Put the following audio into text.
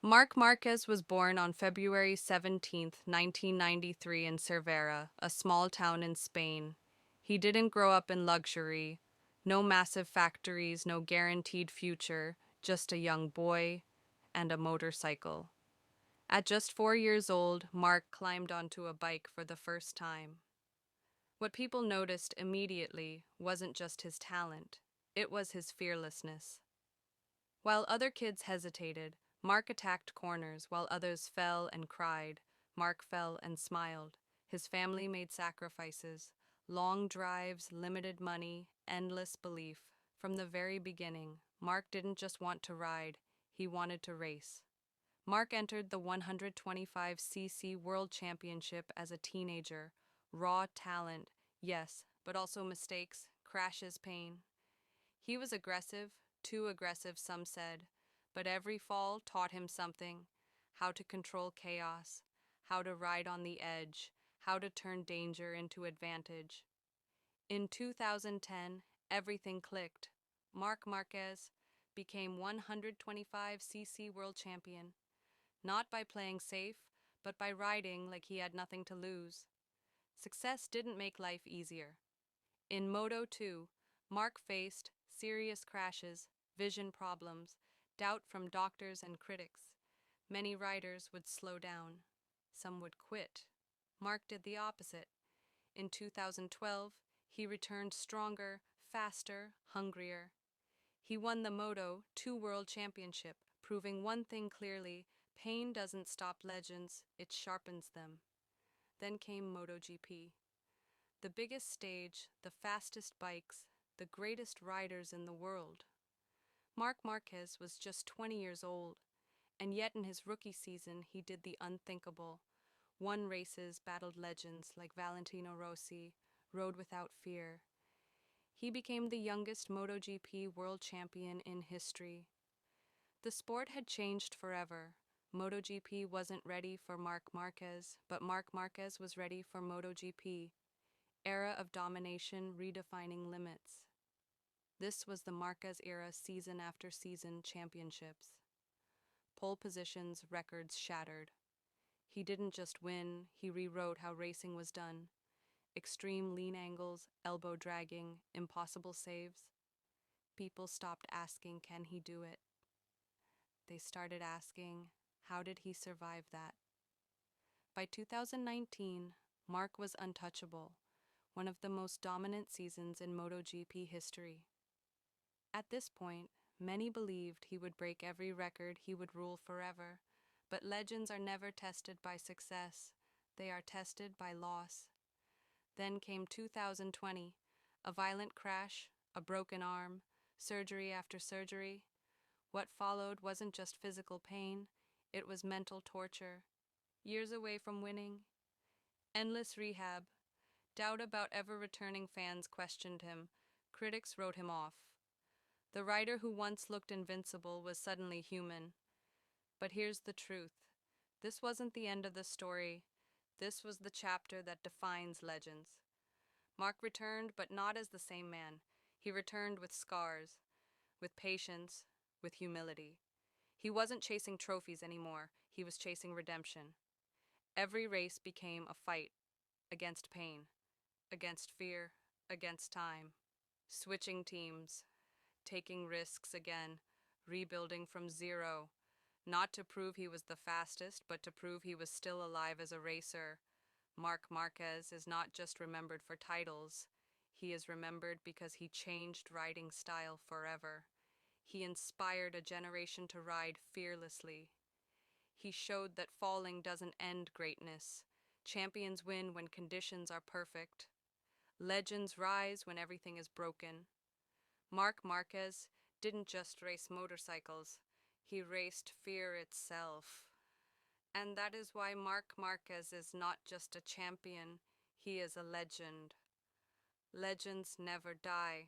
Marc Márquez was born on February 17th, 1993 in Cervera, a small town in Spain. He didn't grow up in luxury. No massive factories, no guaranteed future, just a young boy and a motorcycle. At just 4 years old, Mark climbed onto a bike for the first time. What people noticed immediately wasn't just his talent, it was his fearlessness. While other kids hesitated, Mark attacked corners while others fell and cried. Mark fell and smiled. His family made sacrifices. Long drives, limited money, endless belief. From the very beginning, Mark didn't just want to ride, he wanted to race. Mark entered the 125cc World Championship as a teenager. Raw talent, yes, but also mistakes, crashes, pain. He was aggressive, too aggressive, some said, but every fall taught him something: how to control chaos, how to ride on the edge, how to turn danger into advantage. In 2010, everything clicked. Marc Márquez became 125cc world champion, not by playing safe, but by riding like he had nothing to lose. Success didn't make life easier. In Moto 2, Mark faced serious crashes, vision problems, doubt from doctors and critics. Many riders would slow down. Some would quit. Mark did the opposite. In 2012, he returned stronger, faster, hungrier. He won the Moto 2 World Championship, proving one thing clearly: pain doesn't stop legends, it sharpens them. Then came MotoGP. The biggest stage, the fastest bikes, the greatest riders in the world. Marc Márquez was just 20 years old, and yet in his rookie season he did the unthinkable. Won races, battled legends like Valentino Rossi, rode without fear. He became the youngest MotoGP world champion in history. The sport had changed forever. MotoGP wasn't ready for Marc Márquez, but Marc Márquez was ready for MotoGP. Era of domination, redefining limits. This was the Márquez era, season after season championships. Pole positions, records shattered. He didn't just win, he rewrote how racing was done. Extreme lean angles, elbow dragging, impossible saves. People stopped asking, can he do it? They started asking, how did he survive that? By 2019, Mark was untouchable, one of the most dominant seasons in MotoGP history. At this point, many believed he would break every record, he would rule forever. But legends are never tested by success, they are tested by loss. Then came 2020, a violent crash, a broken arm, surgery after surgery. What followed wasn't just physical pain, it was mental torture. Years away from winning, endless rehab, doubt about ever returning. Fans questioned him, critics wrote him off. The rider who once looked invincible was suddenly human. But here's the truth. This wasn't the end of the story. This was the chapter that defines legends. Mark returned, but not as the same man. He returned with scars, with patience, with humility. He wasn't chasing trophies anymore. He was chasing redemption. Every race became a fight against pain, against fear, against time. Switching teams, taking risks again, rebuilding from zero. Not to prove he was the fastest, but to prove he was still alive as a racer. Marc Márquez is not just remembered for titles. He is remembered because he changed riding style forever. He inspired a generation to ride fearlessly. He showed that falling doesn't end greatness. Champions win when conditions are perfect. Legends rise when everything is broken. Marc Márquez didn't just race motorcycles. He raced fear itself. And that is why Marc Márquez is not just a champion, he is a legend. Legends never die.